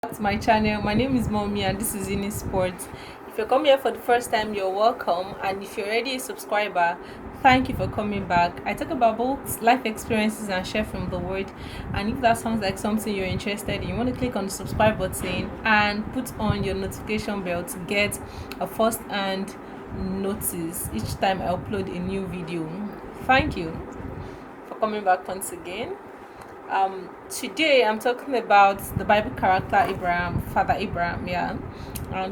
Back to my channel. My name is Mommy and this is Uni Sports. If you're coming here for the first time, you're welcome, and if you're already a subscriber, thank you for coming back. I talk about both life experiences and share from the word, and if that sounds like something you're interested in, you want to click on the subscribe button and put on your notification bell to get a first hand notice each time I upload a new video. Thank you for coming back once again. Today I'm talking about the Bible character Abraham, Father Abraham. Yeah.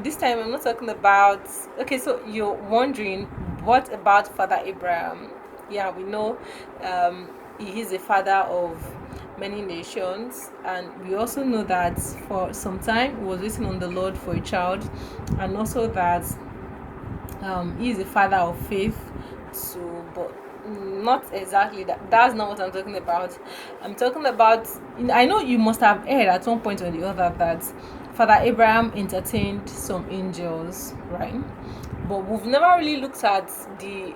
This time I'm not talking about. Okay, so you're wondering what about Father Abraham? Yeah, we know he is a father of many nations, and we also know that for some time he was waiting on the Lord for a child, and also that he is a father of faith. So, but not exactly that's not what I'm talking about. I'm talking about, I know you must have heard at one point or the other that Father Abraham entertained some angels, right? But we've never really looked at the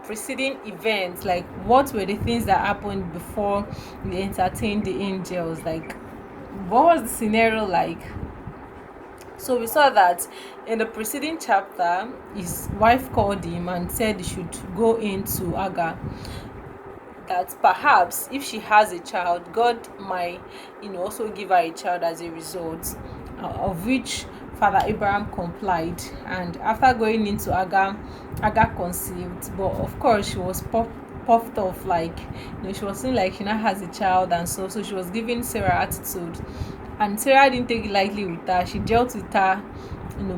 preceding events, like what were the things that happened before we entertained the angels, like what was the scenario like. So we saw that in the preceding chapter, his wife called him and said he should go into Agar. That perhaps if she has a child, God might, also give her a child as a result, of which Father Abraham complied. And after going into Agar, Agar conceived. But of course, she was puffed off, like she was saying like she now has a child, and so she was giving Sarah attitude, and Sarah didn't take it lightly with her. She dealt with her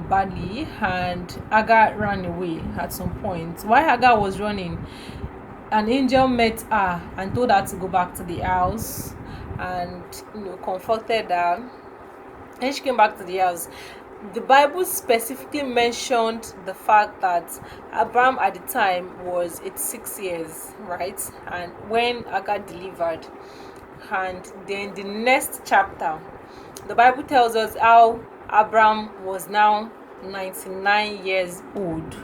badly, and Agar ran away at some point. While Agar was running, an angel met her and told her to go back to the house, and comforted her. And she came back to the house. The Bible specifically mentioned the fact that Abraham at the time was 86 years, right? And when Agar delivered, and then the next chapter, the Bible tells us how Abraham was now 99 years old.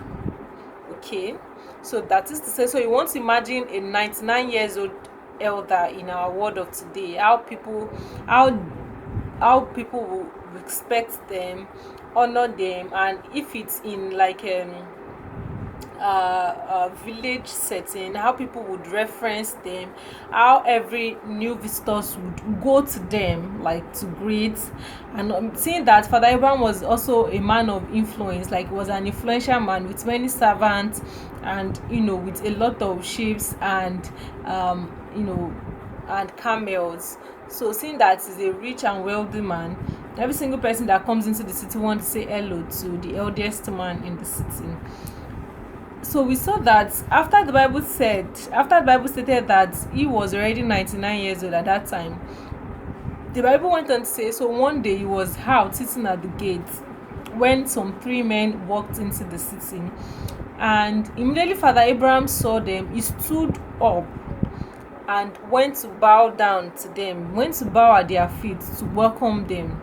Okay, so that is to say, so you want to imagine a 99 years old elder in our world of today, how people will respect them, honor them, and if it's in like a village setting, how people would reference them, how every new visitors would go to them like to greet. And seeing that Father Abraham was also a man of influence, like was an influential man with many servants, and with a lot of sheep and and camels. So seeing that he's a rich and wealthy man, every single person that comes into the city wants to say hello to the eldest man in the city. So we saw that after the Bible stated that he was already 99 years old at that time, the Bible went on to say, so one day he was out sitting at the gate when some three men walked into the city, and immediately Father Abraham saw them. He stood up and went to bow down to them, went to bow at their feet to welcome them.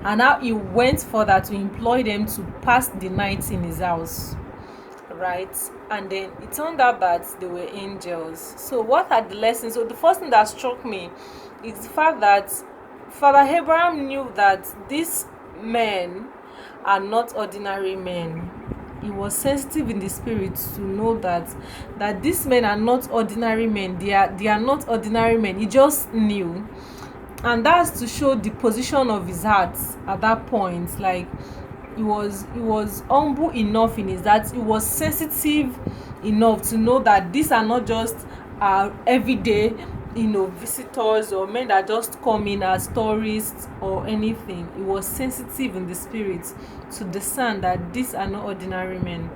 And now he went further to implore them to pass the night in his house, right? And then it turned out that they were angels. So what are the lessons? So the first thing that struck me is the fact that Father Abraham knew that these men are not ordinary men. He was sensitive in the spirit to know that these men are not ordinary men. They are not ordinary men. He just knew, and that's to show the position of his heart at that point. Like he was humble enough in his that he was sensitive enough to know that these are not just everyday visitors or men that just come in as tourists or anything. He was sensitive in the spirit to discern that these are not ordinary men.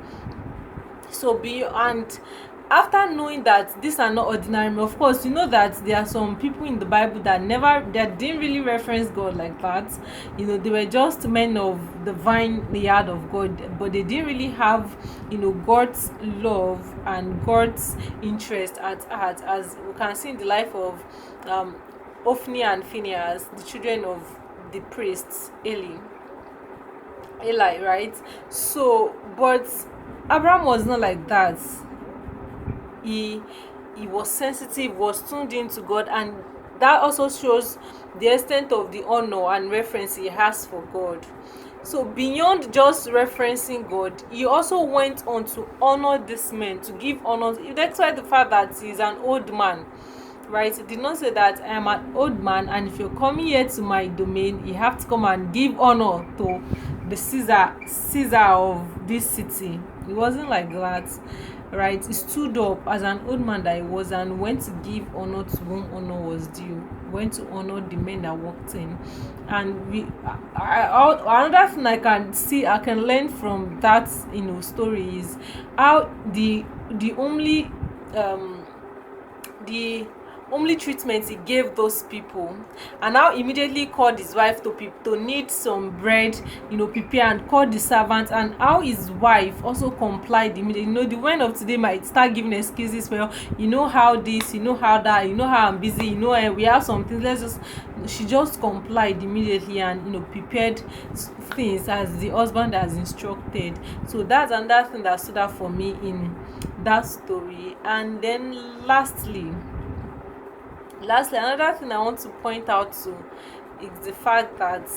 So and after knowing that these are not ordinary men, of course, that there are some people in the Bible that didn't really reference God like that. They were just men of the vine yard of God, but they didn't really have God's love and God's interest at heart, as we can see in the life of Ophni and Phinehas, the children of the priests Eli, right? So, but Abraham was not like that. He was sensitive, was tuned into God, and that also shows the extent of the honor and reference he has for God. So beyond just referencing God, he also went on to honor this man, to give honor. That's why the fact that he's an old man, right? He did not say that I am an old man, and if you're coming here to my domain, you have to come and give honor to the Caesar of this city. It wasn't like that, right? He stood up as an old man that he was and went to give honor to whom honor was due. Went to honor the men that walked in. And another thing I can learn from that, story is how the only um the only treatment he gave those people, and how immediately called his wife to need some bread, prepare, and called the servant, and how his wife also complied immediately. The women of today might start giving excuses, well, how this, how that, how I'm busy, we have something, she just complied immediately, and prepared things as the husband has instructed. So that's another thing that stood out for me in that story. And then lastly, another thing I want to point out to is the fact that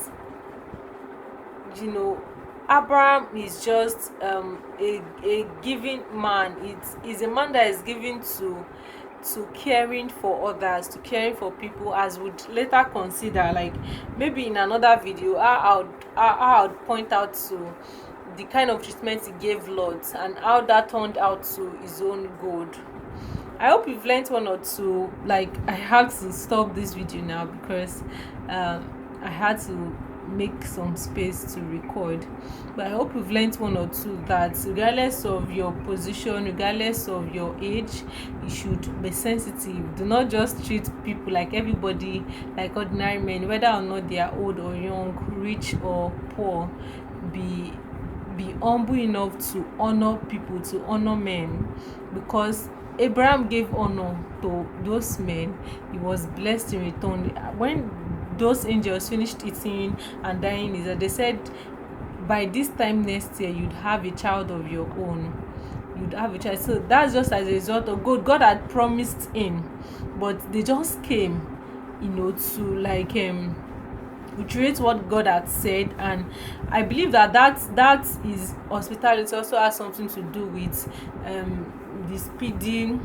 Abraham is just a giving man. It's a man that is given to caring for others, to caring for people, as would later consider, like maybe in another video, I would point out to the kind of treatment he gave Lot and how that turned out to his own good. I hope you've learned one or two. Like, I had to stop this video now because I had to make some space to record. But I hope you've learned one or two, that regardless of your position, regardless of your age, you should be sensitive. Do not just treat people like everybody, like ordinary men, whether or not they are old or young, rich or poor. Be humble enough to honor people, to honor men, because Abraham gave honor to those men. He was blessed in return. When those angels finished eating and dying, they said, by this time next year you'd have a child of your own. You'd have a child. So that's just as a result of God had promised him, but they just came, to reiterate what God had said. And I believe that is hospitality also has something to do with the speedy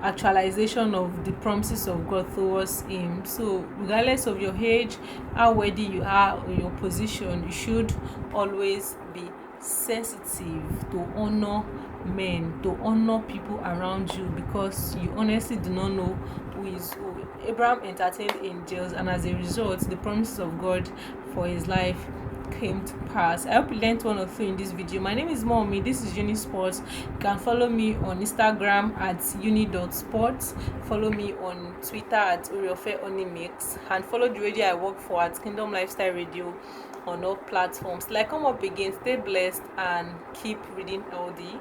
actualization of the promises of God towards him. So regardless of your age, how worthy you are, or your position, you should always be sensitive to honor men, to honor people around you, because you honestly do not know who is who. Abraham entertained angels, and as a result, the promises of God for his life came to pass. I hope you learned one or two in this video. My name is Mommy. This is Uni Sports. You can follow me on Instagram at uni.sports. Follow me on Twitter at Oriofe and follow the radio I work for at Kingdom Lifestyle Radio on all platforms. Like, come up again, stay blessed, and keep reading healthy,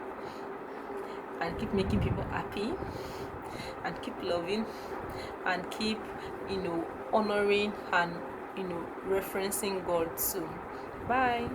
and keep making people happy, and keep loving, and keep honoring and referencing God too. Bye.